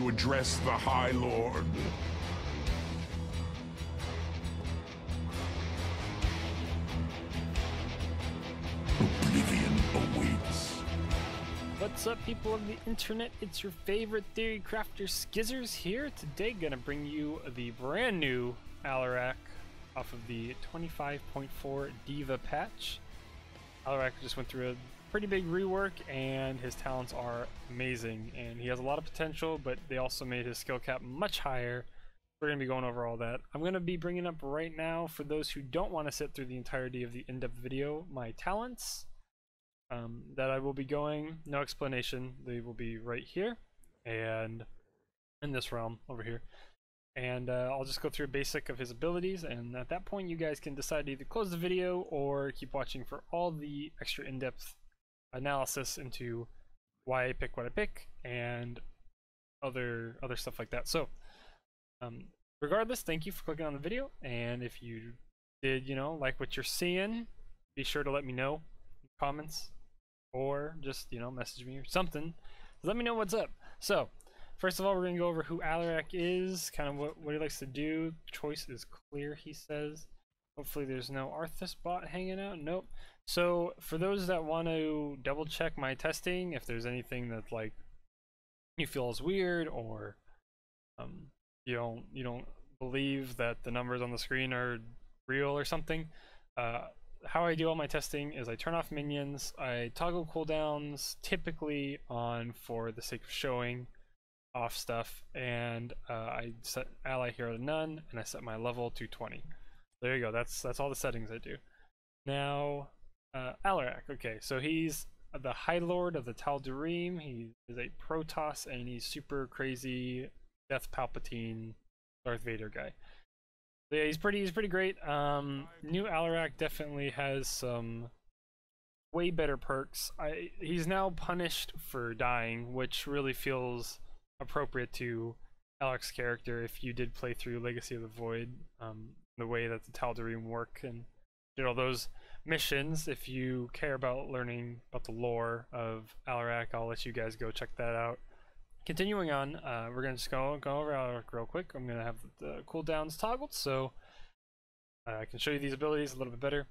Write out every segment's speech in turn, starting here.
you address the High Lord. Oblivion awaits. What's up, people of the internet? It's your favorite theory crafter, Skizzers here. Today gonna bring you the brand new Alarak off of the 25.4 D.Va patch. Alarak just went through a pretty big rework and his talents are amazing and he has a lot of potential, but they also made his skill cap much higher. We're going to be going over all that. I'm going to be bringing up right now, for those who don't want to sit through the entirety of the in-depth video, my talents that I will be going, no explanation, they will be right here and in this realm over here. And I'll just go through a basic of his abilities, and at that point you guys can decide to either close the video or keep watching for all the extra in-depth analysis into why I pick what I pick and other stuff like that. So regardless, thank you for clicking on the video, and if you did, like what you're seeing, be sure to let me know in the comments or just, message me or something. Let me know what's up. So first of all, we're going to go over who Alarak is, kind of what he likes to do. Choice is clear, he says. Hopefully there's no Arthas bot hanging out. Nope. So for those that want to double check my testing, if there's anything that like you feel is weird, or you don't believe that the numbers on the screen are real or something, how I do all my testing is I turn off minions, I toggle cooldowns typically on for the sake of showing off stuff, and I set ally hero to none, and I set my level to 20. There you go. That's all the settings I do. Now Alarak. Okay, so he's the High Lord of the Tal'Darim. He is a Protoss, and he's super crazy Death Palpatine Darth Vader guy. So yeah, he's pretty great. New Alarak definitely has some way better perks. He's now punished for dying, which really feels appropriate to Alarak's character if you did play through Legacy of the Void, the way that the Tal'Darim work and did all those missions. If you care about learning about the lore of Alarak, I'll let you guys go check that out. Continuing on, we're gonna just go over Alarak real quick. I'm gonna have the cooldowns toggled so I can show you these abilities a little bit better.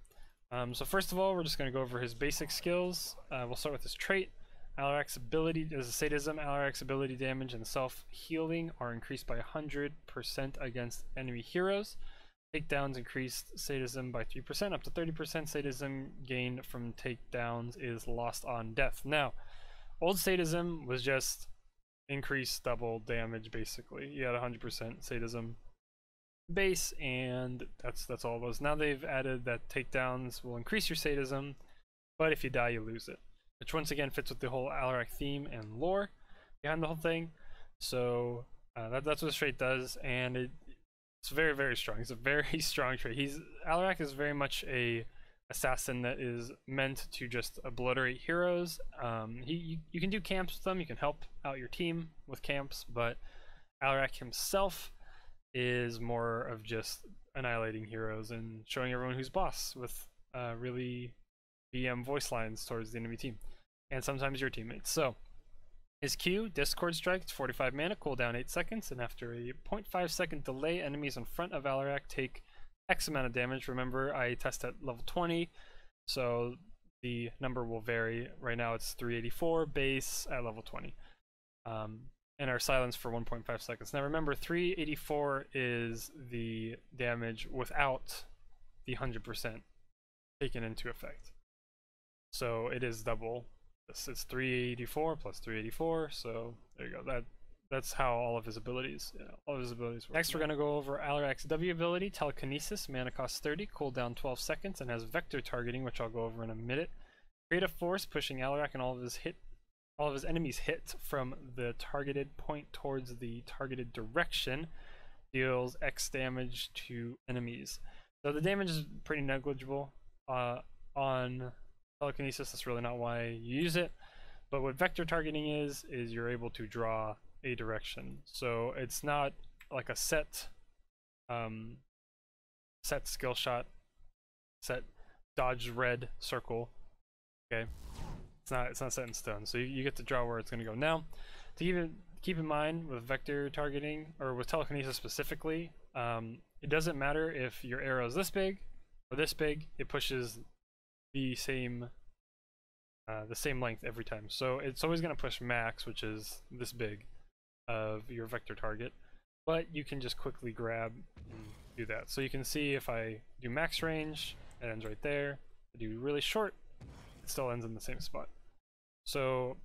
So first of all, we're just gonna go over his basic skills. We'll start with his trait. Alarak's ability is a sadism. Alarak's ability damage and self-healing are increased by 100% against enemy heroes. Takedowns increased sadism by 3%, up to 30%. Sadism gained from takedowns is lost on death. Now, old sadism was just increased double damage basically. You had 100% sadism base, and that's all it was. Now they've added that takedowns will increase your sadism, but if you die, you lose it, which once again fits with the whole Alarak theme and lore behind the whole thing. So that's what the trait does, and it's very strong. It's a very strong trait. Alarak is very much a assassin that is meant to just obliterate heroes. You can do camps with them, you can help out your team with camps, but Alarak himself is more of just annihilating heroes and showing everyone who's boss with really BM voice lines towards the enemy team and sometimes your teammates. So his Q, Discord Strike, 45 mana, cooldown 8 seconds, and after a 0.5 second delay, enemies in front of Alarak take X amount of damage. Remember, I test at level 20, so the number will vary. Right now it's 384 base at level 20. And our silence for 1.5 seconds. Now remember, 384 is the damage without the 100% taken into effect. So it is double. It's 384 plus 384, so there you go. That's how all of his abilities work. Next, we're going to go over Alarak's W ability, Telekinesis. Mana costs 30, cooldown 12 seconds, and has vector targeting, which I'll go over in a minute. Creative Force, pushing Alarak and all of his enemies hit from the targeted point towards the targeted direction, deals X damage to enemies. So the damage is pretty negligible on Telekinesis. That's really not why you use it, but what vector targeting is you're able to draw a direction. So it's not like a set skill shot, set dodge red circle. Okay, it's not set in stone, so you get to draw where it's going to go. Now, to keep in mind with vector targeting, or with telekinesis specifically, it doesn't matter if your arrow is this big or this big, it pushes the same length every time. So it's always going to push max, which is this big of your vector target, but you can just quickly grab and do that. So you can see if I do max range, it ends right there. If I do really short, it still ends in the same spot. So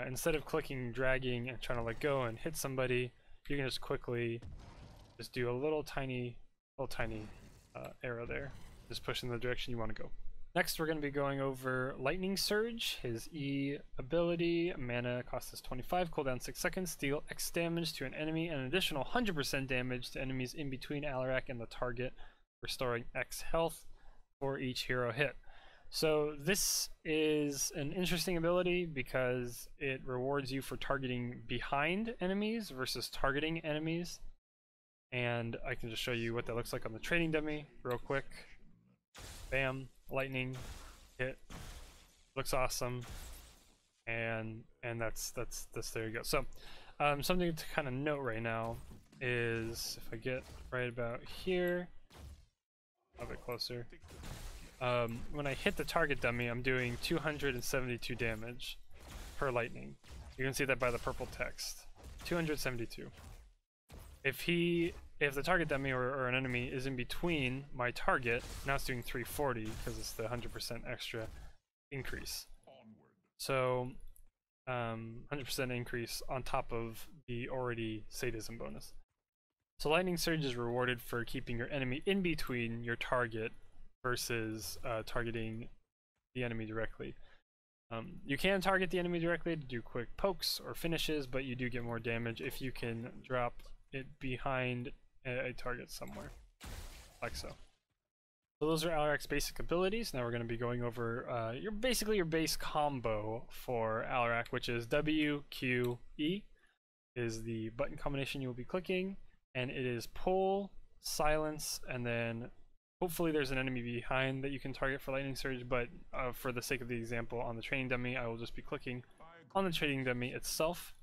instead of clicking, dragging, and trying to let go and hit somebody, you can just quickly just do a little tiny arrow there, just push in the direction you want to go. Next, we're going to be going over Lightning Surge. His E ability, mana cost is 25, cooldown 6 seconds, deal X damage to an enemy, and an additional 100% damage to enemies in between Alarak and the target, restoring X health for each hero hit. So this is an interesting ability because it rewards you for targeting behind enemies versus targeting enemies. And I can just show you what that looks like on the training dummy real quick. Bam. Lightning hit, looks awesome, and that's there you go. So something to kind of note right now is if I get right about here, a bit closer, when I hit the target dummy, I'm doing 272 damage per lightning. You can see that by the purple text, 272. If the target dummy or an enemy is in between my target, now it's doing 340 because it's the 100% extra increase. So 100% increase on top of the already sadism bonus. So Lightning Surge is rewarded for keeping your enemy in between your target versus targeting the enemy directly. You can target the enemy directly to do quick pokes or finishes, but you do get more damage if you can drop it behind a target somewhere, like so. So those are Alarak's basic abilities. Now we're going to be going over your base combo for Alarak, which is W, Q, E is the button combination you will be clicking, and it is pull, silence, and then hopefully there's an enemy behind that you can target for Lightning Surge, but for the sake of the example on the training dummy, I will just be clicking on the training dummy itself.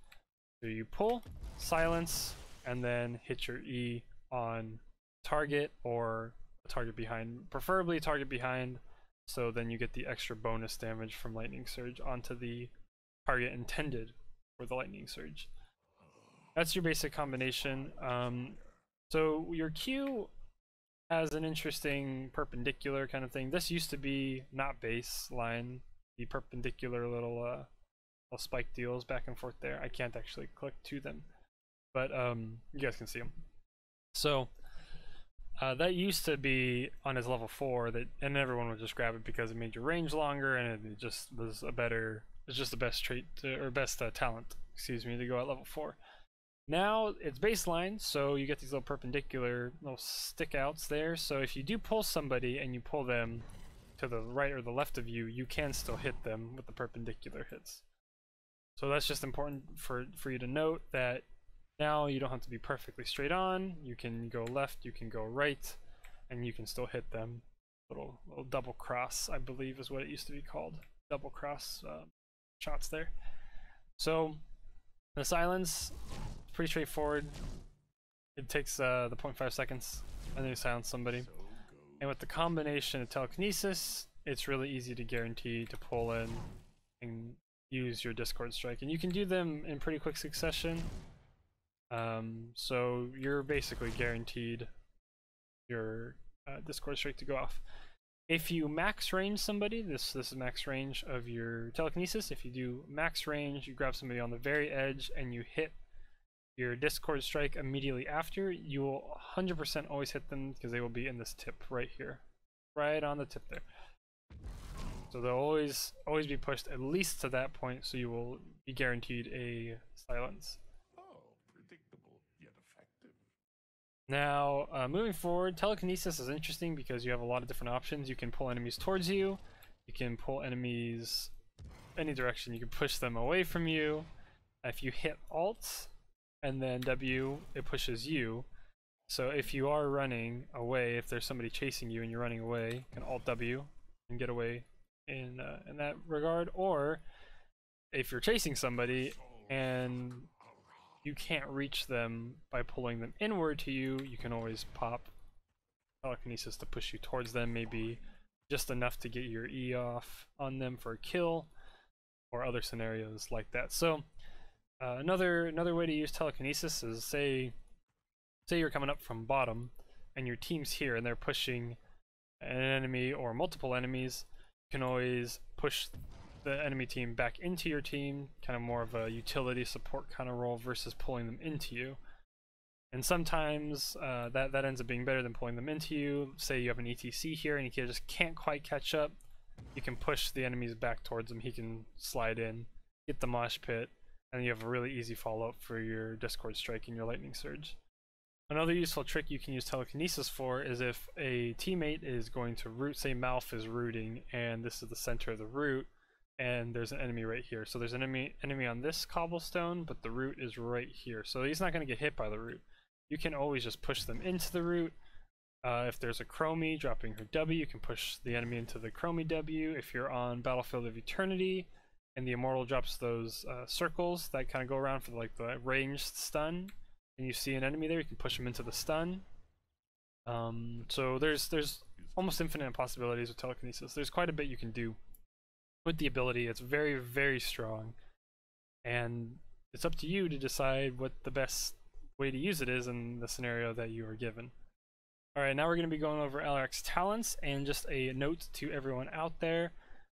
So you pull, silence, and then hit your E on target or a target behind, preferably target behind, so then you get the extra bonus damage from Lightning Surge onto the target intended for the Lightning Surge. That's your basic combination. So your Q has an interesting perpendicular kind of thing. This used to be not baseline, the perpendicular little spike deals back and forth there. I can't actually click to them, but you guys can see them. So that used to be on his level 4, and everyone would just grab it because it made your range longer, and it just was it's just the best trait or best talent, excuse me, to go at level 4. Now it's baseline, so you get these little perpendicular little stick outs there. So if you do pull somebody and you pull them to the right or the left of you, you can still hit them with the perpendicular hits. So that's just important for you to note that now you don't have to be perfectly straight on. You can go left, you can go right, and you can still hit them. Little double cross, I believe is what it used to be called. Double cross shots there. So the silence, pretty straightforward. It takes the 0.5 seconds and then you silence somebody. And with the combination of telekinesis, it's really easy to guarantee to pull in and use your Discord Strike. And you can do them in pretty quick succession. So you're basically guaranteed your Discord Strike to go off. If you max range somebody, this is max range of your telekinesis. If you do max range, you grab somebody on the very edge and you hit your Discord Strike immediately after, you will 100% always hit them because they will be in this tip right here, right on the tip there. So they'll always be pushed at least to that point, so you will be guaranteed a silence. Predictable yet effective. Now, moving forward, telekinesis is interesting because you have a lot of different options. You can pull enemies towards you, you can pull enemies any direction, you can push them away from you. If you hit Alt and then W, it pushes you. So if you are running away, if there's somebody chasing you and you're running away, you can Alt W and get away in that regard. Or if you're chasing somebody and you can't reach them by pulling them inward to you, you can always pop telekinesis to push you towards them, maybe just enough to get your E off on them for a kill, or other scenarios like that. So another way to use telekinesis is say you're coming up from bottom and your team's here and they're pushing an enemy or multiple enemies. You can always push the enemy team back into your team, kind of more of a utility support kind of role versus pulling them into you. And sometimes that ends up being better than pulling them into you. Say you have an ETC here and he just can't quite catch up. You can push the enemies back towards him. He can slide in, get the mosh pit, and you have a really easy follow-up for your Discord Strike and your Lightning Surge. Another useful trick you can use telekinesis for is if a teammate is going to root, say Malf is rooting, and this is the center of the root, and there's an enemy right here. So there's an enemy on this cobblestone, but the root is right here. So he's not going to get hit by the root. You can always just push them into the root. If there's a Chromie dropping her W, you can push the enemy into the Chromie W. If you're on Battlefield of Eternity and the Immortal drops those circles that kind of go around for like the ranged stun, and you see an enemy there, you can push them into the stun. So there's almost infinite possibilities with telekinesis. There's quite a bit you can do with the ability. It's very, very strong, and it's up to you to decide what the best way to use it is in the scenario that you are given. Alright, now we're going to be going over Alarak's talents, and just a note to everyone out there.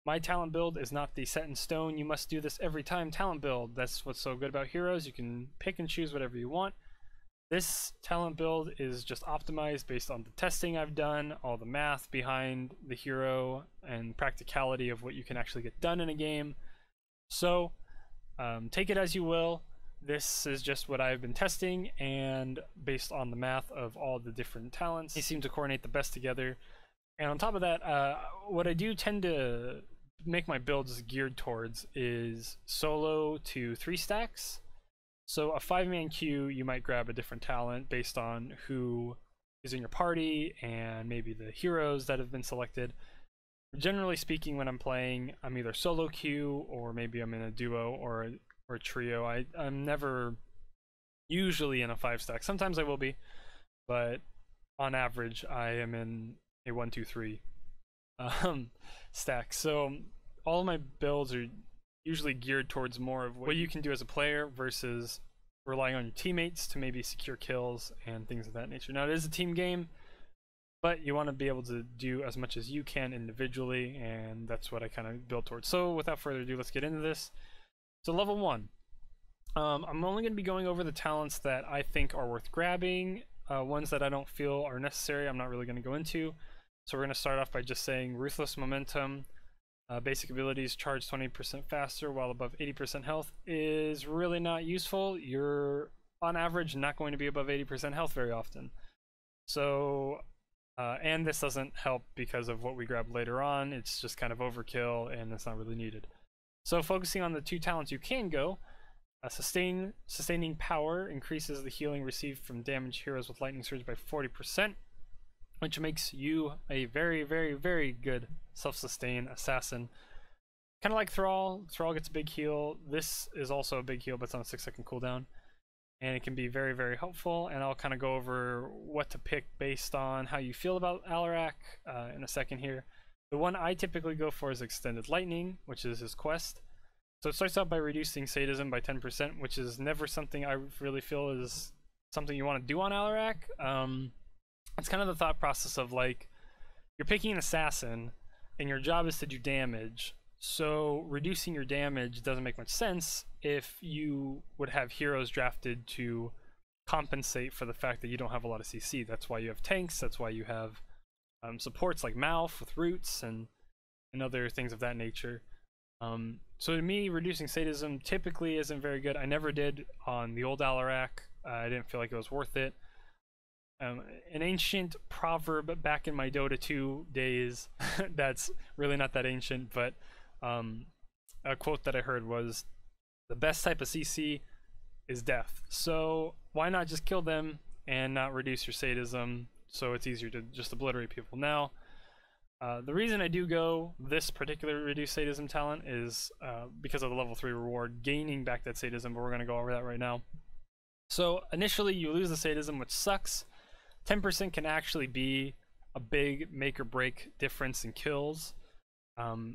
My talent build is not the set in stone, you must do this every time talent build. That's what's so good about heroes, you can pick and choose whatever you want. This talent build is just optimized based on the testing I've done, all the math behind the hero, and practicality of what you can actually get done in a game. So, take it as you will. This is just what I've been testing, and based on the math of all the different talents, they seem to coordinate the best together. And on top of that, what I do tend to make my builds geared towards is solo to 3 stacks. So a 5-man queue, you might grab a different talent based on who is in your party and maybe the heroes that have been selected. Generally speaking, when I'm playing, I'm either solo queue or maybe I'm in a duo or a trio. I'm never usually in a 5-stack. Sometimes I will be, but on average I am in a 1-2-3 stack. So all of my builds are usually geared towards more of what you can do as a player versus relying on your teammates to maybe secure kills and things of that nature. Now it is a team game, but you want to be able to do as much as you can individually, and that's what I kind of build towards. So without further ado, let's get into this. So level 1, I'm only going to be going over the talents that I think are worth grabbing. Ones that I don't feel are necessary, I'm not really going to go into. So we're going to start off by just saying Ruthless Momentum. Basic abilities, charge 20% faster while above 80% health, is really not useful. You're, on average, not going to be above 80% health very often. So, and this doesn't help because of what we grab later on. It's just kind of overkill, and it's not really needed. So focusing on the 2 talents you can go, Sustaining Power increases the healing received from damaged heroes with Lightning Surge by 40%, which makes you a very, very, very good self-sustain assassin. Kind of like Thrall. Thrall gets a big heal. This is also a big heal, but it's on a 6-second cooldown. And it can be very, very helpful, and I'll kind of go over what to pick based on how you feel about Alarak in a second here. The one I typically go for is Extended Lightning, which is his quest. So it starts out by reducing sadism by 10%, which is never something I really feel is something you want to do on Alarak. It's kind of the thought process of, like, you're picking an assassin and your job is to do damage, so reducing your damage doesn't make much sense if you would have heroes drafted to compensate for the fact that you don't have a lot of CC. That's why you have tanks, that's why you have supports like Malf with roots and other things of that nature. So to me, reducing sadism typically isn't very good. I never did on the old Alarak. I didn't feel like it was worth it. An ancient proverb back in my Dota 2 days that's really not that ancient, but a quote that I heard was, the best type of CC is death. So why not just kill them and not reduce your sadism so it's easier to just obliterate people. Now, the reason I do go this particular reduced sadism talent is because of the level 3 reward, gaining back that sadism, but we're going to go over that right now. So initially you lose the sadism, which sucks. 10% can actually be a big make or break difference in kills.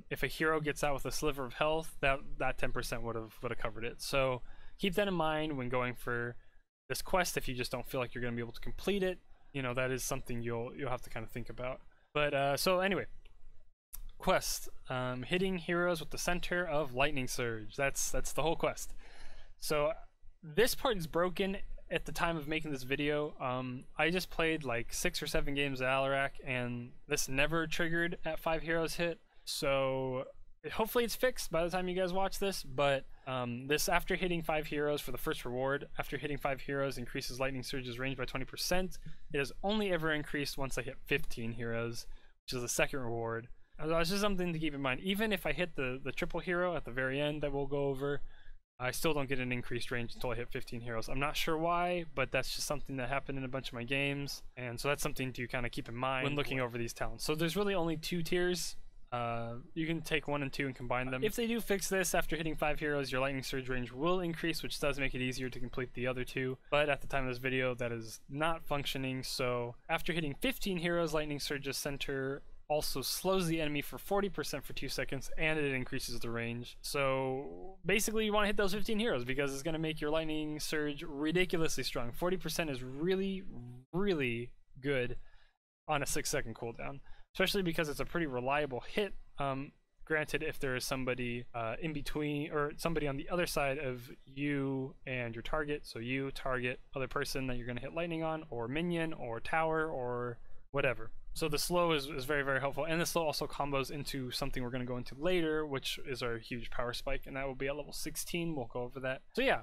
If a hero gets out with a sliver of health, that 10% would have covered it. So keep that in mind when going for this quest. If you just don't feel like you're going to be able to complete it, you know, that is something you'll have to kind of think about. But so anyway, quest, hitting heroes with the center of lightning surge. That's the whole quest. So this part is broken at the time of making this video. I just played like 6 or 7 games of Alarak, and this never triggered at 5 heroes hit. So hopefully it's fixed by the time you guys watch this. But this, after hitting 5 heroes for the first reward, after hitting 5 heroes increases lightning surge's range by 20%. It has only ever increased once I hit 15 heroes, which is the second reward. That's just something to keep in mind. Even if I hit the triple hero at the very end that we'll go over, I still don't get an increased range until I hit 15 heroes. I'm not sure why, but that's just something that happened in a bunch of my games, and so that's something to kind of keep in mind when looking over these talents. So there's really only 2 tiers. You can take 1 and 2 and combine them. If they do fix this, after hitting 5 heroes, your lightning surge range will increase, which does make it easier to complete the other 2. But at the time of this video, that is not functioning. So after hitting 15 heroes, lightning surge's center also slows the enemy for 40% for 2 seconds, and it increases the range. So basically you want to hit those 15 heroes because it's going to make your lightning surge ridiculously strong. 40% is really, really good on a 6-second cooldown, especially because it's a pretty reliable hit. Granted, if there is somebody in between, or somebody on the other side of you and your target, so you target other person that you're going to hit lightning on, or minion, or tower, or whatever. So the slow is very, very helpful, and the slow also combos into something we're going to go into later, which is our huge power spike, and that will be at level 16. We'll go over that. So yeah,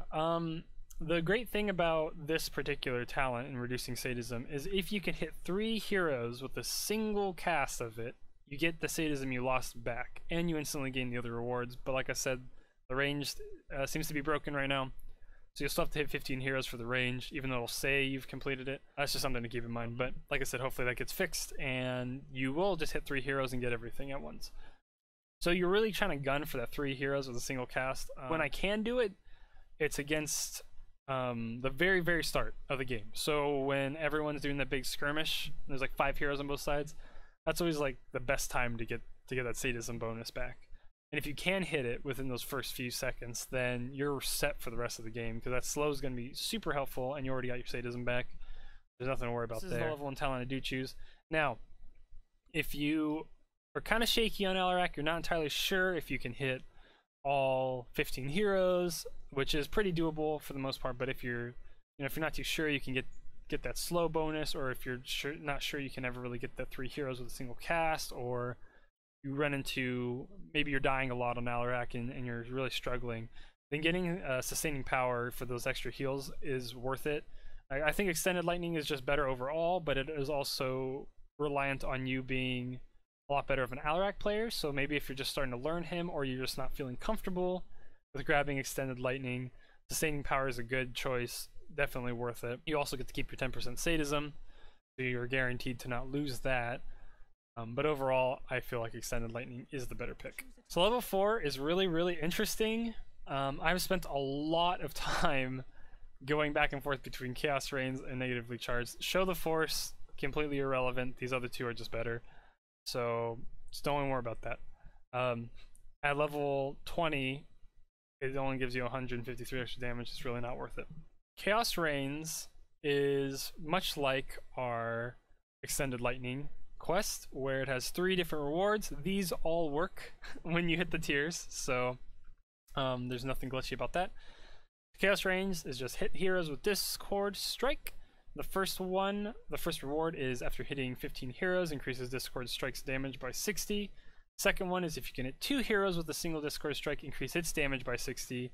the great thing about this particular talent in reducing sadism is if you can hit 3 heroes with a single cast of it, you get the sadism you lost back, and you instantly gain the other rewards. But like I said, the range seems to be broken right now. So you'll still have to hit 15 heroes for the range, even though it'll say you've completed it. That's just something to keep in mind. But like I said, hopefully that gets fixed, and you will just hit 3 heroes and get everything at once. So you're really trying to gun for that 3 heroes with a single cast. When I can do it, it's against the very, very start of the game. So when everyone's doing that big skirmish, there's like 5 heroes on both sides. That's always like the best time to get that sadism bonus back. And if you can hit it within those first few seconds, then you're set for the rest of the game, because that slow is going to be super helpful, and you already got your sadism back. There's nothing to worry about there. This is the level and talent I do choose. Now, if you are kind of shaky on Alarak, you're not entirely sure if you can hit all 15 heroes, which is pretty doable for the most part. But if you're not too sure, you can get that slow bonus, or if you're not sure, you can never really get that 3 heroes with a single cast, or you run into, maybe you're dying a lot on Alarak and you're really struggling, then getting sustaining power for those extra heals is worth it. I think extended lightning is just better overall, but it is also reliant on you being a lot better of an Alarak player. So maybe if you're just starting to learn him, or you're just not feeling comfortable with grabbing extended lightning, sustaining power is a good choice. Definitely worth it. You also get to keep your 10% sadism, so you're guaranteed to not lose that. But overall, I feel like extended lightning is the better pick. So level 4 is really, really interesting. I've spent a lot of time going back and forth between Chaos Reigns and Negatively Charged. Show the Force, completely irrelevant. These other 2 are just better. So just don't worry about that. At level 20, it only gives you 153 extra damage. It's really not worth it. Chaos Reigns is much like our extended lightning quest, where it has 3 different rewards. These all work when you hit the tiers, so there's nothing glitchy about that. Chaos Reigns is just hit heroes with Discord Strike. The first reward is after hitting 15 heroes, increases Discord Strike's damage by 60. Second one is if you can hit 2 heroes with a single Discord Strike, increase its damage by 60.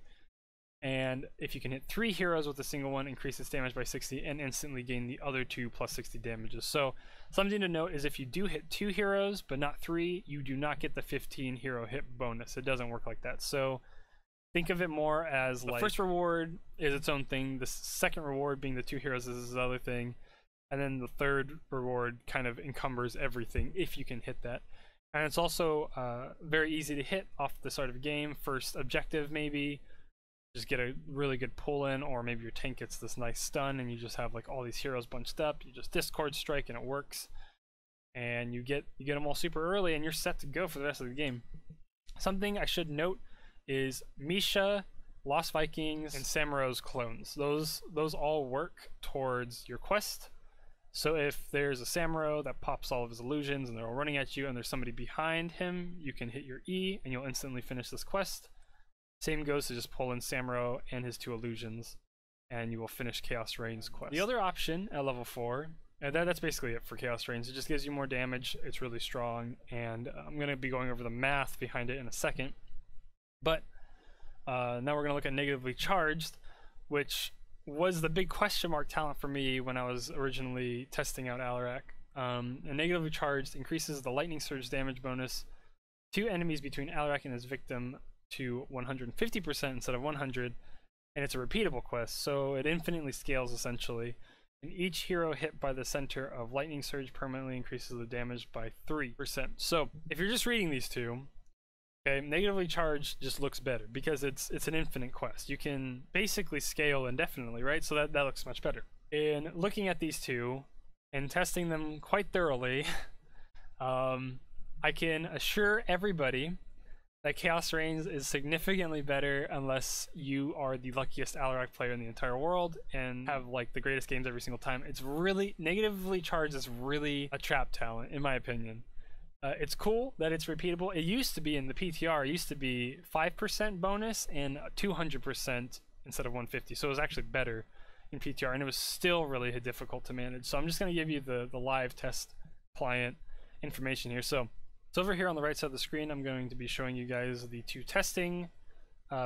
And if you can hit 3 heroes with a single one, increase its damage by 60 and instantly gain the other 2 plus 60 damages. So something to note is if you do hit 2 heroes but not 3, you do not get the 15 hero hit bonus. It doesn't work like that. So think of it more as the first reward is its own thing, the second reward being the 2 heroes is this other thing, and then the third reward kind of encumbers everything if you can hit that. And it's also very easy to hit off the start of a game. First objective maybe, just get a really good pull in, or maybe your tank gets this nice stun and you just have like all these heroes bunched up. You just Discord Strike and it works, and you get them all super early and you're set to go for the rest of the game. Something I should note is Misha, Lost Vikings, and Samaro's clones. Those all work towards your quest. So if there's a Samuro that pops all of his illusions and they're all running at you and there's somebody behind him, you can hit your E and you'll instantly finish this quest. Same goes to just pull in Samuro and his 2 illusions and you will finish Chaos Reigns' quest. The other option at level 4, and that's basically it for Chaos Reigns. It just gives you more damage, it's really strong, and I'm going to be going over the math behind it in a second. But now we're going to look at Negatively Charged, which was the big question mark talent for me when I was originally testing out Alarak. And Negatively Charged increases the lightning surge damage bonus to enemies between Alarak and his victim to 150% instead of 100, and it's a repeatable quest, so it infinitely scales essentially. And each hero hit by the center of lightning surge permanently increases the damage by 3%. So if you're just reading these two, okay, Negatively Charged just looks better because it's an infinite quest. You can basically scale indefinitely, right? So that looks much better. In looking at these two and testing them quite thoroughly, I can assure everybody that Chaos Reigns is significantly better unless you are the luckiest Alarak player in the entire world and have like the greatest games every single time. It's really, Negatively Charged is really a trap talent in my opinion. It's cool that it's repeatable. It used to be in the PTR, it used to be 5% bonus and 200% instead of 150, so it was actually better in PTR, and it was still really difficult to manage. So I'm just going to give you the live test client information here. So over here on the right side of the screen, I'm going to be showing you guys the 2 testing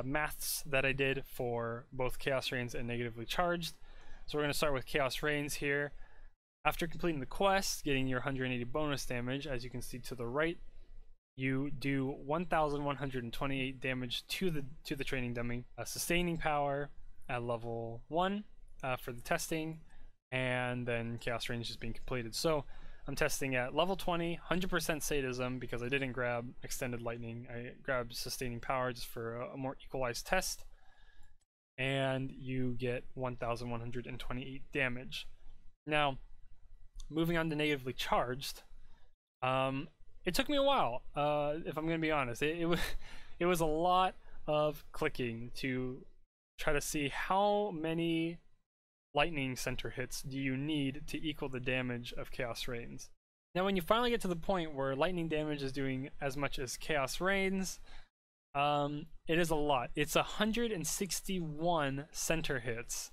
maths that I did for both Chaos Reigns and Negatively Charged. So we're going to start with Chaos Reigns here. After completing the quest, getting your 180 bonus damage, as you can see to the right, you do 1,128 damage to the training dummy. Sustaining power at level 1 for the testing, and then Chaos Reigns just being completed. So I'm testing at level 20, 100% sadism because I didn't grab extended lightning. I grabbed sustaining power just for a more equalized test, and you get 1,128 damage. Now, moving on to Negatively Charged, it took me a while, if I'm going to be honest. It was a lot of clicking to try to see how many lightning center hits do you need to equal the damage of Chaos Reigns. Now when you finally get to the point where lightning damage is doing as much as Chaos Reigns, it is a lot. It's 161 center hits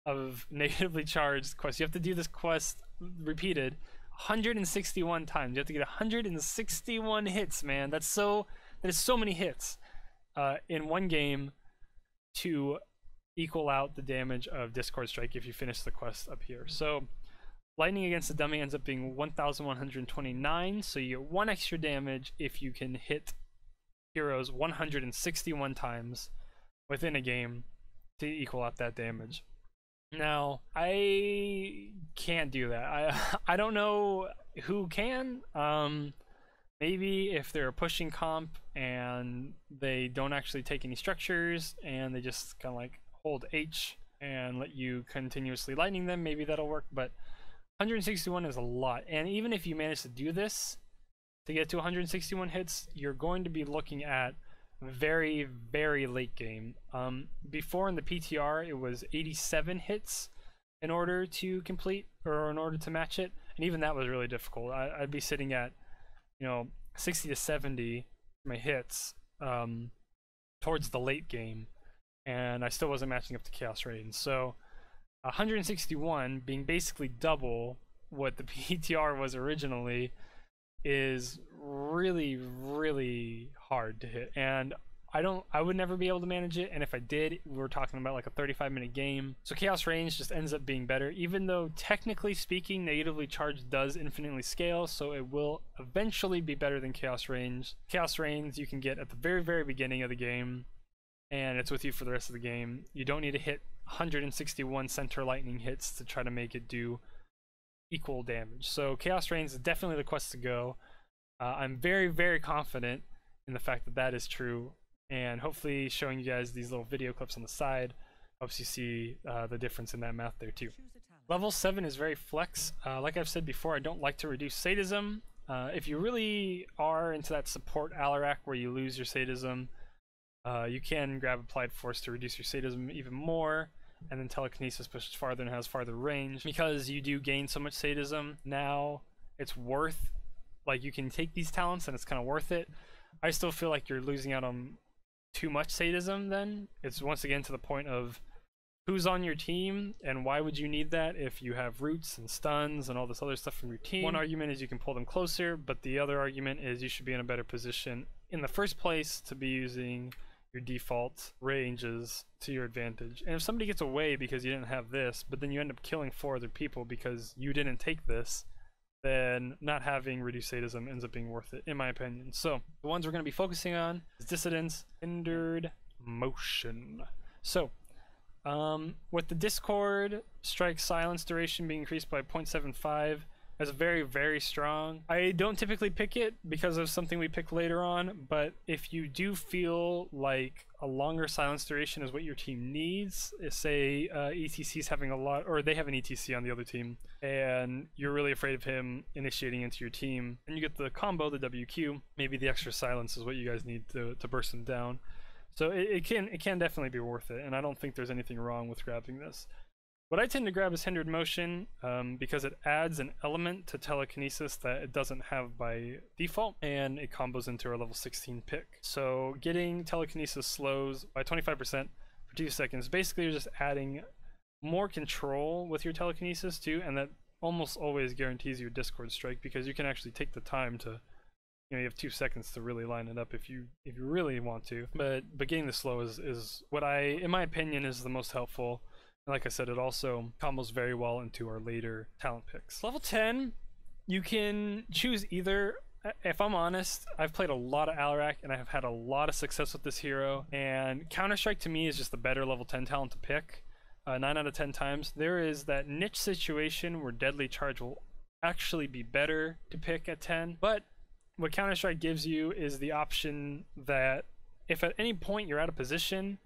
of Negatively Charged quest. You have to do this quest repeated 161 times. You have to get 161 hits, man. That is so many hits in one game to equal out the damage of Discord Strike if you finish the quest up here. So lightning against the dummy ends up being 1,129, so you get 1 extra damage if you can hit heroes 161 times within a game to equal out that damage. Now, I can't do that. I don't know who can. Maybe if they're a pushing comp and they don't actually take any structures and they just kind of like hold H and let you continuously lightning them, maybe that'll work. But 161 is a lot, and even if you manage to do this to get to 161 hits, you're going to be looking at very, very late game. Before in the PTR, it was 87 hits in order to complete, or in order to match it, and even that was really difficult. I'd be sitting at, 60 to 70 my hits towards the late game, and I still wasn't matching up to Chaos Reigns. So 161 being basically double what the PTR was originally is really, really hard to hit, and I would never be able to manage it, and if I did, we're talking about like a 35-minute game. So Chaos Reigns just ends up being better, even though technically speaking Negatively Charged does infinitely scale, so it will eventually be better than Chaos Reigns. Chaos Reigns you can get at the very, very beginning of the game, and it's with you for the rest of the game. You don't need to hit 161 center lightning hits to try to make it do equal damage. So Chaos Reigns is definitely the quest to go. I'm very, very confident in the fact that that is true. and hopefully showing you guys these little video clips on the side helps you see the difference in that math there too. Level 7 is very flex. Like I've said before, I don't like to reduce sadism. If you really are into that support Alarak where you lose your sadism, you can grab Applied Force to reduce your sadism even more, and then Telekinesis pushes farther and has farther range. Because you do gain so much sadism now, it's worth, like, you can take these talents and it's kind of worth it. I still feel like you're losing out on too much sadism then. It's once again to the point of who's on your team and why would you need that if you have roots and stuns and all this other stuff from your team. One argument is you can pull them closer, but the other argument is you should be in a better position in the first place to be using your default ranges to your advantage. And if somebody gets away because you didn't have this, but then you end up killing 4 other people because you didn't take this, then not having reduced sadism ends up being worth it, in my opinion. So the ones we're going to be focusing on is Dissidence, Hindered Motion. So with the Discord strike silence duration being increased by 0.75, that's very, very strong. I don't typically pick it because of something we pick later on, but if you do feel like a longer silence duration is what your team needs, say ETC's having a lot, or they have an ETC on the other team, and you're really afraid of him initiating into your team, and you get the combo, the WQ, maybe the extra silence is what you guys need to burst him down. So it can definitely be worth it, and I don't think there's anything wrong with grabbing this. What I tend to grab is Hindered Motion because it adds an element to Telekinesis that it doesn't have by default, and it combos into our level 16 pick. So getting Telekinesis slows by 25% for 2 seconds. Basically, you're just adding more control with your Telekinesis too, and that almost always guarantees you a Discord strike because you can actually take the time to, you have 2 seconds to really line it up if you really want to. But getting the slow is what in my opinion, is the most helpful. Like I said, it also combos very well into our later talent picks. Level 10, you can choose either. If I'm honest, I've played a lot of Alarak and I have had a lot of success with this hero, and Counter-Strike to me is just the better level 10 talent to pick. 9 out of 10 times. There is that niche situation where Deadly Charge will actually be better to pick at 10, but what Counter-Strike gives you is the option that if at any point you're out of position,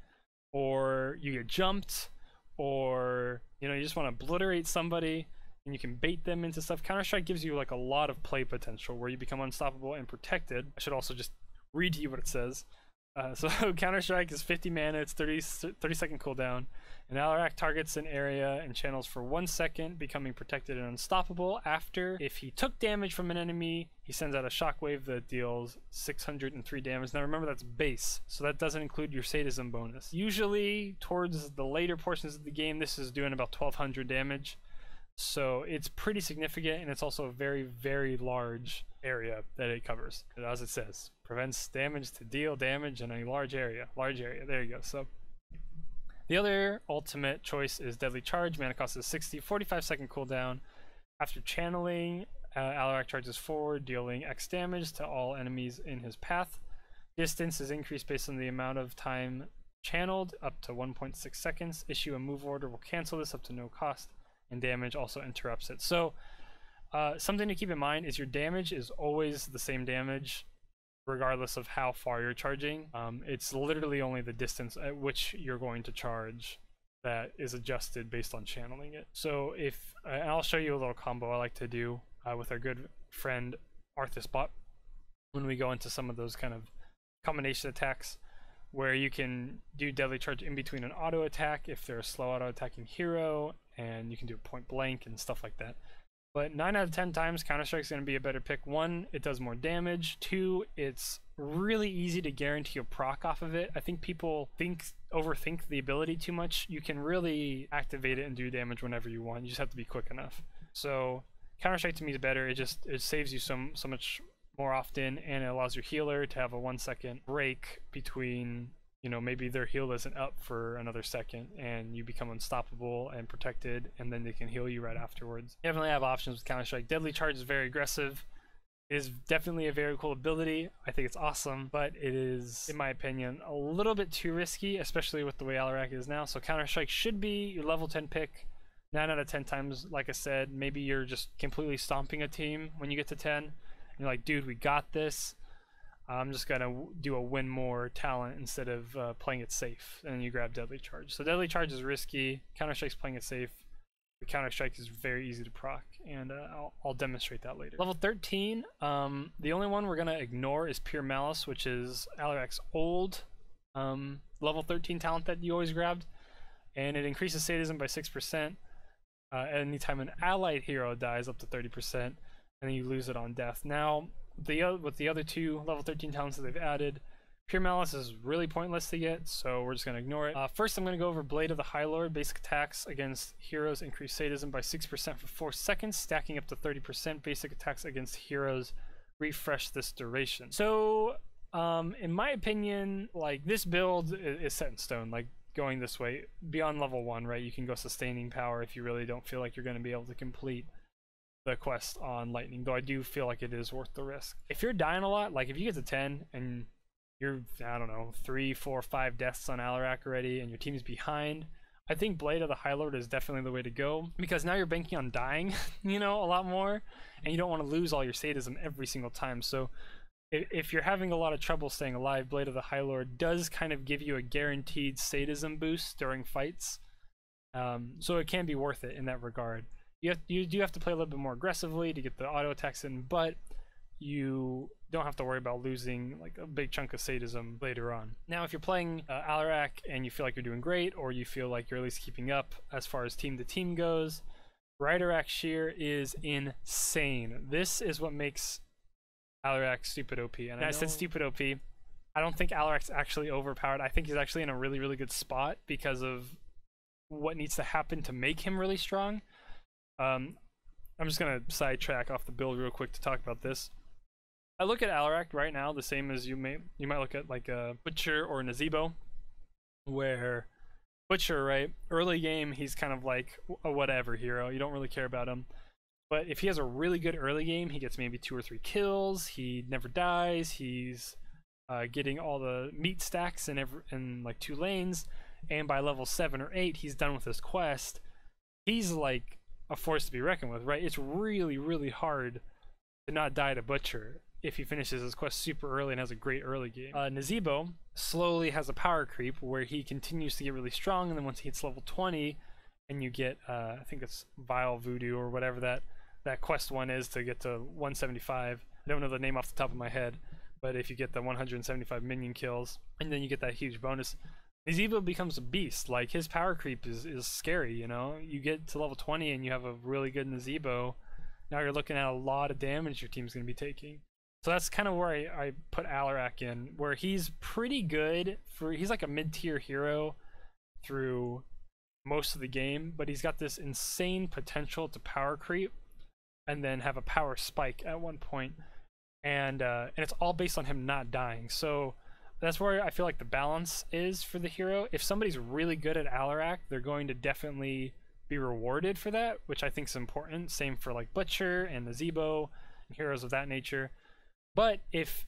or you get jumped, or you just want to obliterate somebody and you can bait them into stuff, Counter-Strike gives you like a lot of play potential where you become unstoppable and protected. I should also just read to you what it says. So Counter-Strike is 50 mana, it's 30-second cooldown, and Alarak targets an area and channels for 1 second, becoming protected and unstoppable. After, if he took damage from an enemy, he sends out a shockwave that deals 603 damage. Now remember, that's base, so that doesn't include your sadism bonus. Usually towards the later portions of the game, this is doing about 1200 damage. So it's pretty significant, and it's also a very, very large area that it covers. As it says, prevents damage to deal damage in a large area. There you go. So the other ultimate choice is Deadly Charge. Mana cost is 60, 45-second cooldown. After channeling, Alarak charges forward, dealing X damage to all enemies in his path. Distance is increased based on the amount of time channeled, up to 1.6 seconds. Issue a move order will cancel this up to no cost, and damage also interrupts it. So something to keep in mind is your damage is always the same damage regardless of how far you're charging. It's literally only the distance at which you're going to charge that is adjusted based on channeling it. So if I'll show you a little combo I like to do with our good friend Arthas bot when we go into some of those kind of combination attacks, where you can do Deadly Charge in between an auto attack if they're a slow auto attacking hero, and you can do it point blank and stuff like that. But 9 out of 10 times, Counter-Strike is going to be a better pick. 1, it does more damage. 2, it's really easy to guarantee a proc off of it. I think people overthink the ability too much. You can really activate it and do damage whenever you want. You just have to be quick enough. So Counter-Strike to me is better. It saves you so much more often, and it allows your healer to have a 1 second break between, maybe their heal isn't up for another second and you become unstoppable and protected, and then they can heal you right afterwards. You definitely have options with Counter-Strike. Deadly Charge is very aggressive. It is definitely a very cool ability. I think it's awesome, but it is, in my opinion, a little bit too risky, especially with the way Alarak is now. So Counter-Strike should be your level 10 pick 9 out of 10 times. Like I said, maybe you're just completely stomping a team when you get to 10. You're like, dude, we got this. I'm just gonna do a win more talent instead of playing it safe, and then you grab Deadly Charge. So Deadly Charge is risky, Counter-Strike's playing it safe. The Counter-Strike is very easy to proc, and I'll demonstrate that later. Level 13, the only one we're gonna ignore is Pure Malice, which is Alarak's old level 13 talent that you always grabbed, and it increases sadism by 6%. Anytime an allied hero dies, up to 30%, and then you lose it on death. Now, with the other two level 13 talents that they've added, Pure Malice is really pointless to get, so we're just going to ignore it. First, I'm going to go over Blade of the High Lord. Basic attacks against heroes increase sadism by 6% for 4 seconds, stacking up to 30%. Basic attacks against heroes refresh this duration. So, in my opinion, like, this build is set in stone. Like, going this way beyond level 1, right? You can go sustaining power if you really don't feel like you're going to be able to complete the quest on lightning, though I do feel like it is worth the risk. If you're dying a lot, like if you get to 10 and you're, I don't know, 3, 4, 5 deaths on Alarak already and your team's behind, I think Blade of the High Lord is definitely the way to go, because now you're banking on dying, you know, a lot more, and you don't want to lose all your sadism every single time. So if you're having a lot of trouble staying alive, Blade of the High Lord does kind of give you a guaranteed sadism boost during fights. So it can be worth it in that regard. You do have to play a little bit more aggressively to get the auto attacks in, but you don't have to worry about losing like a big chunk of sadism later on. Now, if you're playing Alarak and you feel like you're doing great, or you feel like you're at least keeping up as far as team to team goes, Alarak Shear is insane. This is what makes Alarak stupid OP. And I said stupid OP. I don't think Alarak's actually overpowered. I think he's actually in a really, really good spot because of what needs to happen to make him really strong. I'm just gonna sidetrack off the build real quick to talk about this. I look at Alarak right now the same as you might look at like a Butcher or Nazebo, where Butcher, right, early game he's kind of like a whatever hero. You don't really care about him. But if he has a really good early game, he gets maybe 2 or 3 kills, he never dies, he's getting all the meat stacks in like 2 lanes, and by level 7 or 8, he's done with his quest. He's like a force to be reckoned with, right? It's really, really hard to not die to Butcher if he finishes his quest super early and has a great early game. Nazebo slowly has a power creep where he continues to get really strong, and then once he hits level 20, and you get, I think it's Vile Voodoo or whatever that quest one is to get to 175. I don't know the name off the top of my head, but if you get the 175 minion kills, and then you get that huge bonus, Nazebo becomes a beast. Like, his power creep is scary, you know? You get to level 20 and you have a really good Nazebo, now you're looking at a lot of damage your team's going to be taking. So that's kind of where I put Alarak in, where he's pretty good he's like a mid-tier hero through most of the game, but he's got this insane potential to power creep and then have a power spike at one point, and it's all based on him not dying. So that's where I feel like the balance is for the hero. If somebody's really good at Alarak, they're going to definitely be rewarded for that, which I think is important. Same for like Butcher and Nazebo and heroes of that nature. But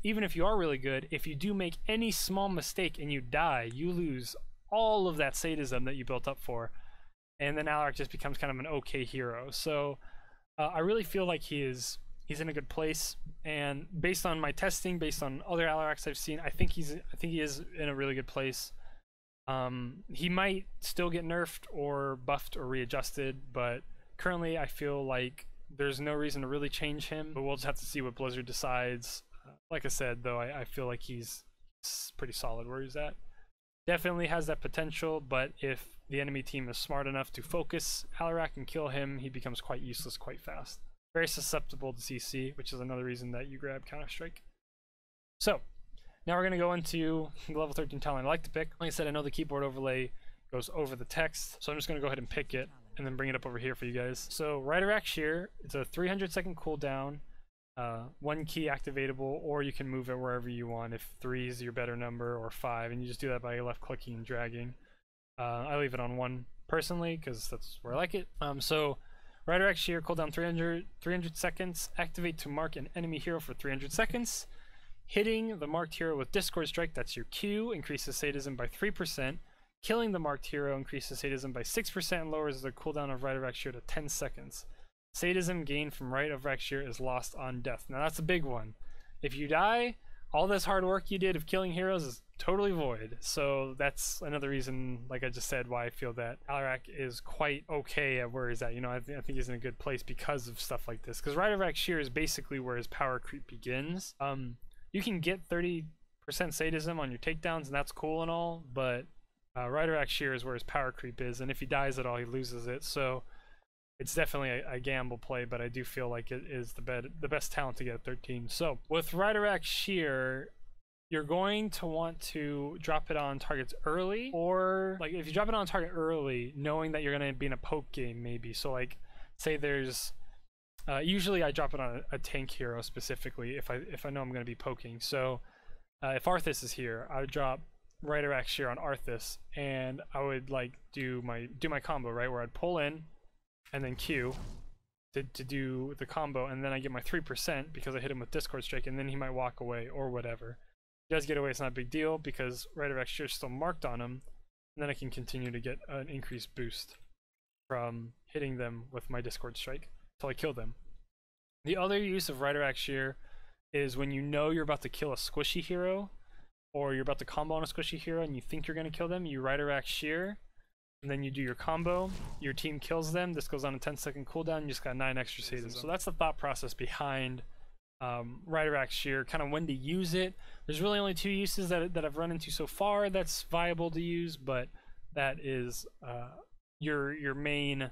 even if you are really good, if you do make any small mistake and you die, you lose all of that sadism that you built up for, and then Alarak just becomes kind of an okay hero. So I really feel like he's in a good place, and based on my testing, based on other Alaraks I've seen, I think he is in a really good place. He might still get nerfed or buffed or readjusted, but currently I feel like there's no reason to really change him, but we'll just have to see what Blizzard decides. Like I said, though, I feel like he's pretty solid where he's at. Definitely has that potential, but if the enemy team is smart enough to focus Alarak and kill him, he becomes quite useless quite fast. Very susceptible to CC, which is another reason that you grab Counter-Strike. So, now we're going to go into the level 13 talent I like to pick. Like I said, I know the keyboard overlay goes over the text, so I'm just going to go ahead and pick it and then bring it up over here for you guys. So, Alarak Shear, it's a 300-second cooldown, 1 key activatable, or you can move it wherever you want if 3 is your better number, or 5, and you just do that by left-clicking and dragging. I leave it on 1 personally because that's where I like it. So, Alarak Shear, cooldown 300 seconds, activate to mark an enemy hero for 300 seconds. Hitting the marked hero with Discord Strike, that's your Q, increases sadism by 3%. Killing the marked hero increases sadism by 6% and lowers the cooldown of Alarak Shear to 10 seconds. Sadism gained from Alarak Shear is lost on death. Now that's a big one. If you die, all this hard work you did of killing heroes is totally void. So that's another reason, like I just said, why I feel that Alarak is quite okay at where he's at. You know, I think he's in a good place because of stuff like this. Because Ryderak Shear is basically where his power creep begins. You can get 30% sadism on your takedowns, and that's cool and all, but Ryderak Shear is where his power creep is, and if he dies at all, he loses it. So it's definitely a gamble play, but I do feel like it is the best talent to get at 13. So with Ryderak Shear, you're going to want to drop it on targets early, or like if you drop it on target early, knowing that you're going to be in a poke game maybe. So like say there's usually I drop it on a tank hero specifically if I know I'm going to be poking. So if Arthas is here, I would drop Ryderak Shear on Arthas, and I would like do my combo, right, where I'd pull in and then Q to do the combo, and then I get my 3% because I hit him with Discord Strike, and then he might walk away or whatever. If he does get away, it's not a big deal because Ryderak Shear is still marked on him, and then I can continue to get an increased boost from hitting them with my Discord Strike until I kill them. The other use of Ryderak Shear is when you know you're about to kill a squishy hero, or you're about to combo on a squishy hero and you think you're going to kill them, you Ryderak Shear, and then you do your combo, your team kills them, this goes on a 10-second cooldown, you just got 9 extra sadism. So that's the thought process behind Ryderak Shear, kind of when to use it. There's really only 2 uses that I've run into so far that's viable to use, but that is your main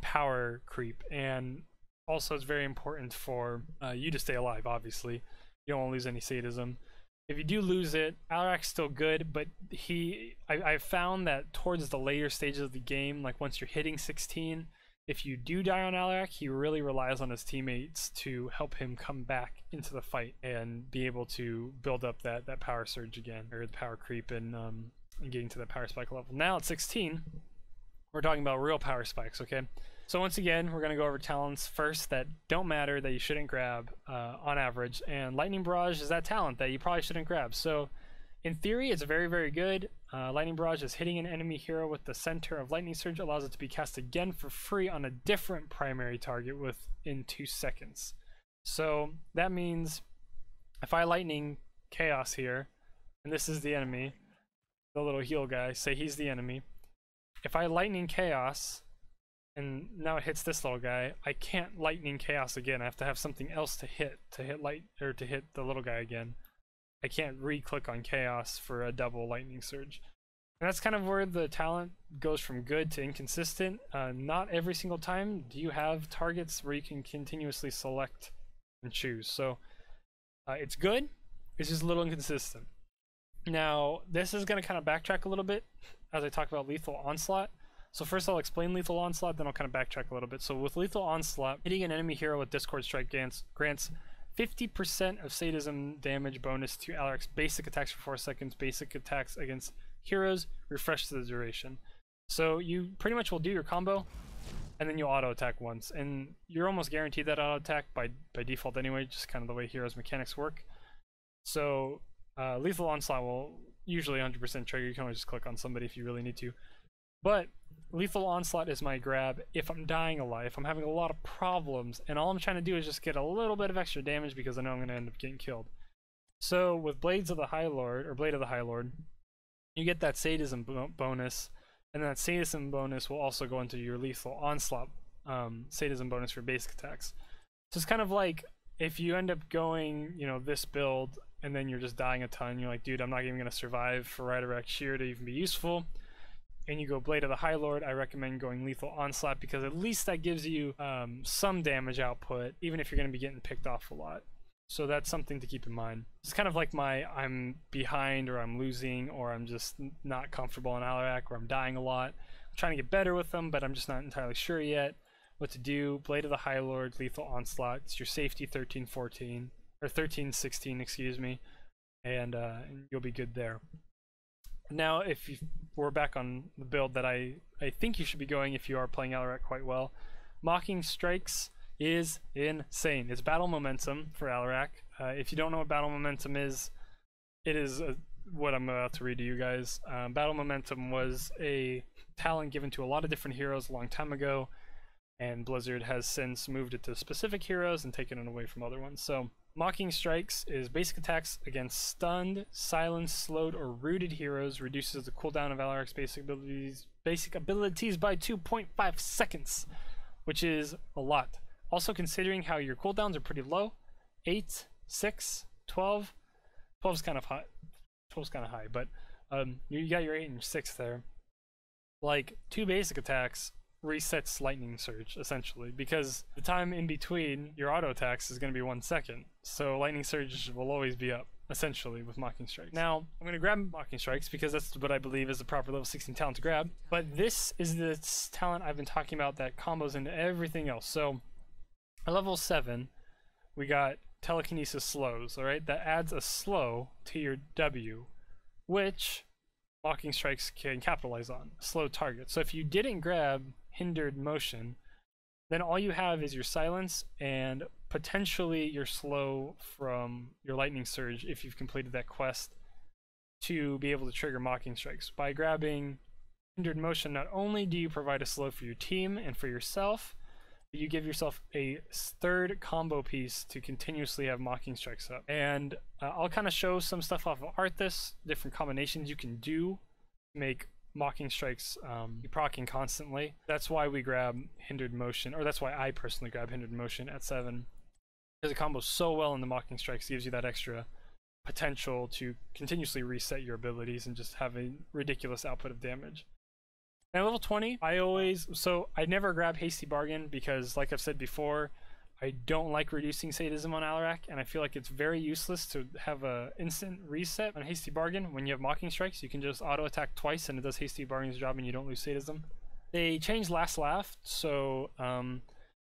power creep, and also it's very important for you to stay alive, obviously. You don't want to lose any sadism. If you do lose it, Alarak's still good, but I found that towards the later stages of the game, like once you're hitting 16, if you do die on Alarak, he really relies on his teammates to help him come back into the fight and be able to build up that power surge again, or the power creep, and getting to that power spike level. Now at 16, we're talking about real power spikes, okay? So once again, we're going to go over talents first that don't matter, that you shouldn't grab on average. And Lightning Barrage is that talent that you probably shouldn't grab. So in theory, it's very, very good. Lightning Barrage is hitting an enemy hero with the center of Lightning Surge, allows it to be cast again for free on a different primary target within 2 seconds. So that means if I Lightning Chaos here, and this is the enemy, the little heal guy, say he's the enemy. If I Lightning Chaos, and now it hits this little guy, I can't Lightning Chaos again. I have to have something else to hit the little guy again. I can't re-click on Chaos for a double Lightning Surge. And that's kind of where the talent goes from good to inconsistent. Not every single time do you have targets where you can continuously select and choose. So it's good, it's just a little inconsistent. Now, this is going to kind of backtrack a little bit as I talk about Lethal Onslaught. So first I'll explain Lethal Onslaught, then I'll kind of backtrack a little bit. So with Lethal Onslaught, hitting an enemy hero with Discord Strike grants 50% of sadism damage bonus to Alarak's basic attacks for 4 seconds. Basic attacks against heroes refresh the duration. So you pretty much will do your combo, and then you'll auto attack once. And you're almost guaranteed that auto attack by default anyway, just kind of the way heroes mechanics work. So Lethal Onslaught will usually 100% trigger. You can always just click on somebody if you really need to. But Lethal Onslaught is my grab if I'm dying a lot, if I'm having a lot of problems, and all I'm trying to do is just get a little bit of extra damage because I know I'm going to end up getting killed. So with Blades of the High Lord, or Blade of the High Lord, you get that sadism bonus, and that sadism bonus will also go into your Lethal Onslaught sadism bonus for basic attacks. So it's kind of like if you end up going, you know, this build, and then you're just dying a ton, you're like, dude, I'm not even going to survive for Ryderak Shear to even be useful, and you go Blade of the High Lord, I recommend going Lethal Onslaught because at least that gives you some damage output, even if you're going to be getting picked off a lot. So that's something to keep in mind. It's kind of like my I'm behind, or I'm losing, or I'm just not comfortable in Alarak, or I'm dying a lot. I'm trying to get better with them, but I'm just not entirely sure yet what to do. Blade of the High Lord, Lethal Onslaught, it's your safety 13-14, or 13-16, excuse me, and you'll be good there. Now, if we're back on the build that I think you should be going if you are playing Alarak quite well, Mocking Strikes is insane. It's battle momentum for Alarak. If you don't know what battle momentum is, it is what I'm about to read to you guys. Battle momentum was a talent given to a lot of different heroes a long time ago, and Blizzard has since moved it to specific heroes and taken it away from other ones. So Mocking Strikes is basic attacks against stunned, silenced, slowed, or rooted heroes. Reduces the cooldown of Alarak's basic abilities by 2.5 seconds, which is a lot. Also, considering how your cooldowns are pretty low, 8, 6, 12. 12 is kind of high. 12 is kind of high, but you got your 8 and your 6 there. Like, 2 basic attacks resets Lightning Surge, essentially, because the time in between your auto attacks is going to be 1 second. So Lightning Surge will always be up, essentially, with Mocking Strikes. Now, I'm going to grab Mocking Strikes because that's what I believe is the proper level 16 talent to grab. But this is the talent I've been talking about that combos into everything else. So, at level 7, we got Telekinesis Slows, alright? That adds a slow to your W, which Mocking Strikes can capitalize on. Slow target. So if you didn't grab Hindered Motion, then all you have is your silence and potentially your slow from your Lightning Surge if you've completed that quest to be able to trigger Mocking Strikes. By grabbing Hindered Motion, not only do you provide a slow for your team and for yourself, but you give yourself a third combo piece to continuously have Mocking Strikes up. And I'll kind of show some stuff off of Arthas, different combinations you can do to make Mocking Strikes be proccing constantly. That's why we grab Hindered Motion, or that's why I personally grab Hindered Motion at 7. Because it combos so well in the Mocking Strikes, gives you that extra potential to continuously reset your abilities and just have a ridiculous output of damage. And at level 20, I never grab Hasty Bargain because, like I've said before, I don't like reducing sadism on Alarak, and I feel like it's very useless to have a instant reset on Hasty Bargain. When you have Mocking Strikes, you can just auto attack twice and it does Hasty Bargain's job and you don't lose sadism. They changed Last Laugh, so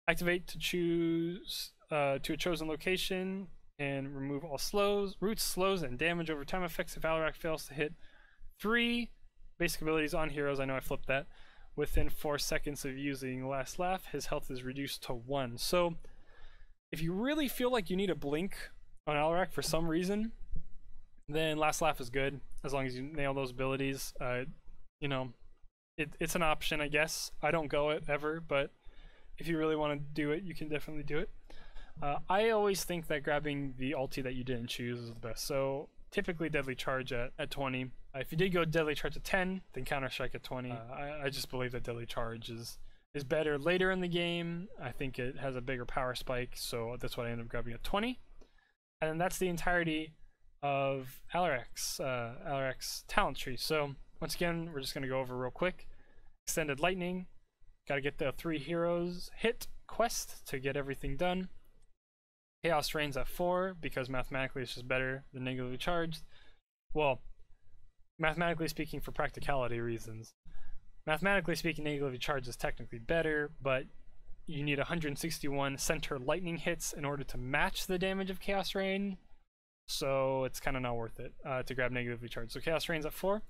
activate to choose to a chosen location and remove all slows, roots, slows, and damage over time effects if Alarak fails to hit 3 basic abilities on heroes. I know I flipped that. Within 4 seconds of using Last Laugh, his health is reduced to 1. So if you really feel like you need a blink on Alarak for some reason, then Last Laugh is good, as long as you nail those abilities. You know, it's an option, I guess. I don't go it ever, but if you really want to do it, you can definitely do it. I always think that grabbing the ulti that you didn't choose is the best. So typically Deadly Charge at 20. If you did go Deadly Charge at 10, then Counter Strike at 20. I just believe that Deadly Charge is better later in the game. I think it has a bigger power spike, so that's what I ended up grabbing at 20. And then that's the entirety of Alarak's talent tree. So once again, we're just going to go over real quick. Extended Lightning. Got to get the 3 heroes hit quest to get everything done. Chaos Reigns at 4 because mathematically it's just better than negatively charged. Well, mathematically speaking, for practicality reasons. Mathematically speaking, negatively charged is technically better, but you need 161 center lightning hits in order to match the damage of Chaos Rain, so it's kind of not worth it to grab negatively charged. So Chaos Rain's at 4.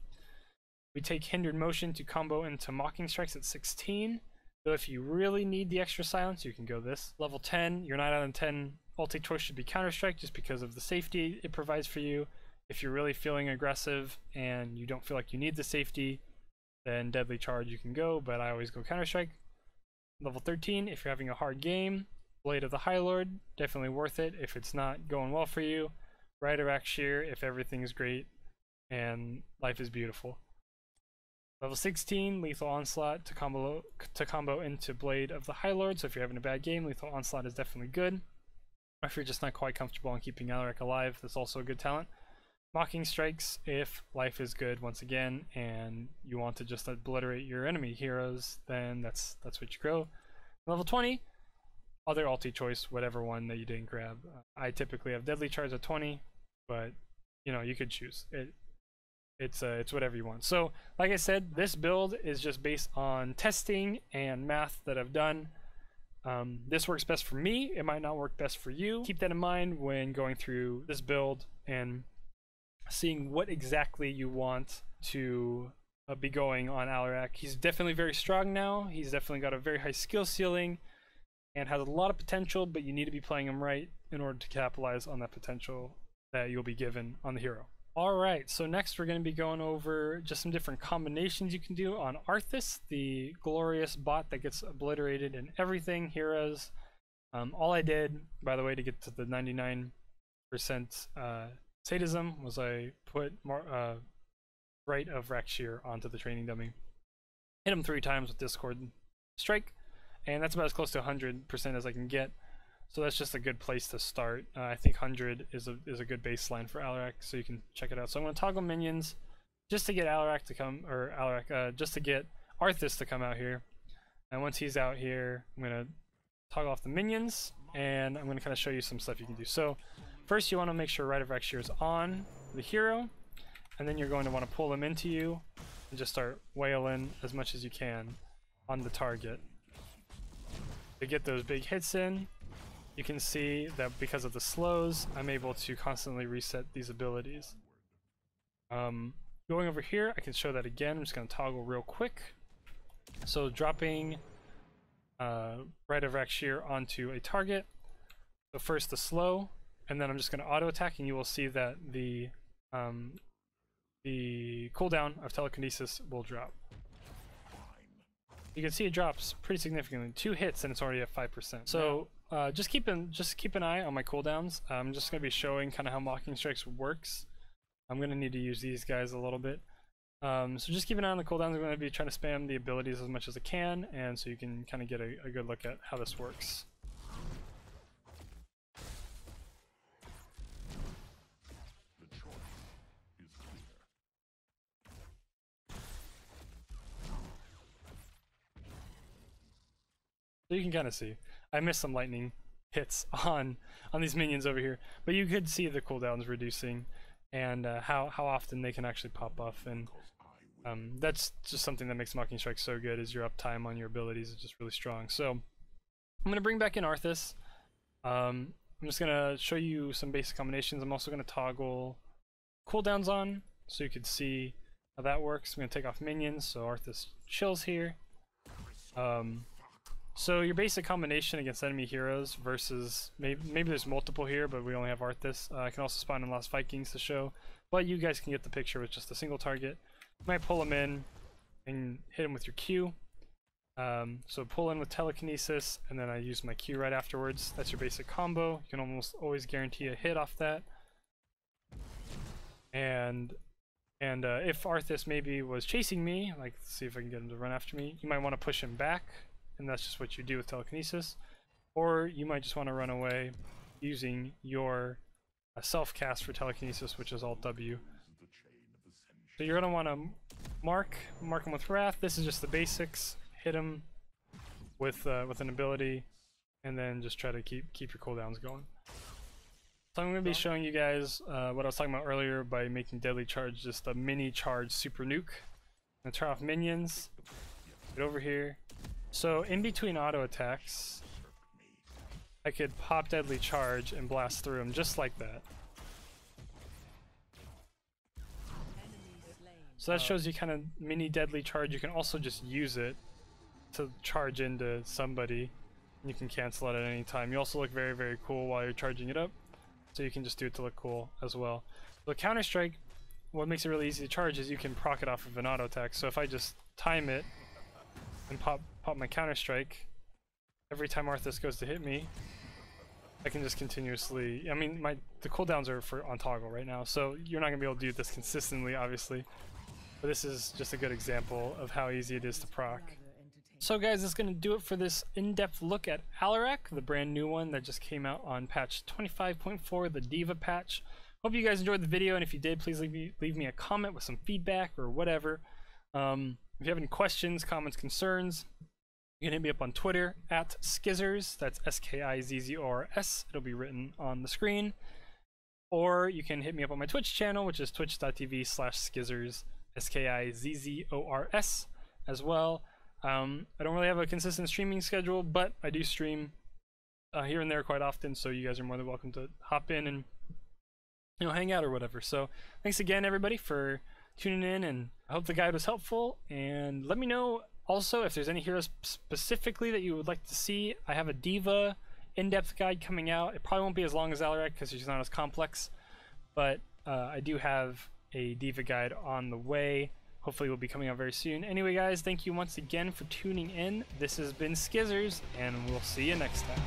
We take Hindered Motion to combo into Mocking Strikes at 16. So if you really need the extra silence, you can go this. Level 10, your 9 out of 10 ulti choice should be Counter Strike just because of the safety it provides for you. If you're really feeling aggressive and you don't feel like you need the safety, then Deadly Charge you can go, but I always go Counter Strike. Level 13, if you're having a hard game, Blade of the High Lord, definitely worth it. If it's not going well for you, Rider Shear if everything is great and life is beautiful. Level 16, Lethal Onslaught to combo into Blade of the High Lord, so if you're having a bad game, Lethal Onslaught is definitely good. If you're just not quite comfortable in keeping Alarak alive, that's also a good talent. Mocking Strikes if life is good once again and you want to just obliterate your enemy heroes, then that's what you go. Level 20, other ulti choice, whatever one that you didn't grab. I typically have Deadly Charge at 20, but you know, you could choose it. It's whatever you want. So like I said, this build is just based on testing and math that I've done. This works best for me. It might not work best for you. Keep that in mind when going through this build and seeing what exactly you want to be going on Alarak. He's definitely very strong now. He's definitely got a very high skill ceiling and has a lot of potential, but you need to be playing him right in order to capitalize on that potential that you'll be given on the hero. Alright, so next we're going to be going over just some different combinations you can do on Arthas, the glorious bot that gets obliterated in everything, heroes. All I did, by the way, to get to the 99 sadism was I put more Right of Rakshir onto the training dummy. Hit him 3 times with Discord Strike, and that's about as close to 100% as I can get. So that's just a good place to start. I think 100 is a good baseline for Alarak, so you can check it out. So I'm going to toggle minions just to get Alarak to come, or Alarak, just to get Arthas to come out here. And once he's out here, I'm going to toggle off the minions, and I'm going to kind of show you some stuff you can do. So first you want to make sure Right of Rakshir is on the hero, and then you're going to want to pull him into you and just start wailing as much as you can on the target. To get those big hits in, you can see that because of the slows, I'm able to constantly reset these abilities. Going over here, I can show that again. I'm just going to toggle real quick. So dropping Right of Rakshir onto a target. So first the slow, and then I'm just going to auto attack, and you will see that the cooldown of telekinesis will drop. You can see it drops pretty significantly. 2 hits and it's already at 5%. So just keep an eye on my cooldowns. I'm just going to be showing kind of how Mocking Strikes works. I'm going to need to use these guys a little bit. So just keep an eye on the cooldowns. I'm going to be trying to spam the abilities as much as I can, and so you can kind of get a good look at how this works. So you can kind of see, I missed some lightning hits on these minions over here, but you could see the cooldowns reducing and how often they can actually pop off, and that's just something that makes Mocking Strike so good, is your uptime on your abilities is just really strong. So I'm going to bring back in Arthas. I'm just going to show you some basic combinations. I'm also going to toggle cooldowns on so you can see how that works. I'm going to take off minions so Arthas chills here. So your basic combination against enemy heroes versus maybe there's multiple here, but we only have Arthas. I can also spawn in Lost Vikings to show, but you guys can get the picture with just a single target. You might pull him in and hit him with your Q. So pull in with telekinesis, and then I use my Q right afterwards. That's your basic combo. You can almost always guarantee a hit off that. And if Arthas maybe was chasing me, like let's see if I can get him to run after me, you might want to push him back. And that's just what you do with telekinesis, or you might just want to run away using your self-cast for telekinesis, which is Alt W. So you're going to want to mark him with Wrath. This is just the basics. Hit him with an ability, and then just try to keep your cooldowns going. So I'm going to be showing you guys what I was talking about earlier by making Deadly Charge just a mini charge super nuke. I'm going to turn off minions. Get over here. So in between auto attacks, I could pop Deadly Charge and blast through him just like that. So that shows you kind of mini Deadly Charge. You can also just use it to charge into somebody, and you can cancel it at any time. You also look very, very cool while you're charging it up, so you can just do it to look cool as well. The Counter Strike, what makes it really easy to charge is you can proc it off of an auto attack. So if I just time it and pop my Counter Strike, every time Arthas goes to hit me, I can just continuously, I mean, the cooldowns are on toggle right now, so you're not going to be able to do this consistently, obviously, but this is just a good example of how easy it is to proc. So guys, that's going to do it for this in-depth look at Alarak, the brand new one that just came out on patch 25.4, the D.Va patch. Hope you guys enjoyed the video, and if you did, please leave me a comment with some feedback or whatever. If you have any questions, comments, concerns, you can hit me up on Twitter at Skizzers. That's Skizzors. It'll be written on the screen. Or you can hit me up on my Twitch channel, which is twitch.tv/Skizzors, Skizzors as well. I don't really have a consistent streaming schedule, but I do stream here and there quite often, so you guys are more than welcome to hop in and hang out or whatever. So thanks again, everybody, for tuning in, and I hope the guide was helpful, and let me know also if there's any heroes specifically that you would like to see. I have a D.Va in-depth guide coming out. It probably won't be as long as Alarak because she's not as complex, but I do have a D.Va guide on the way. Hopefully it will be coming out very soon. Anyway guys, thank you once again for tuning in. This has been Skizzers, and we'll see you next time.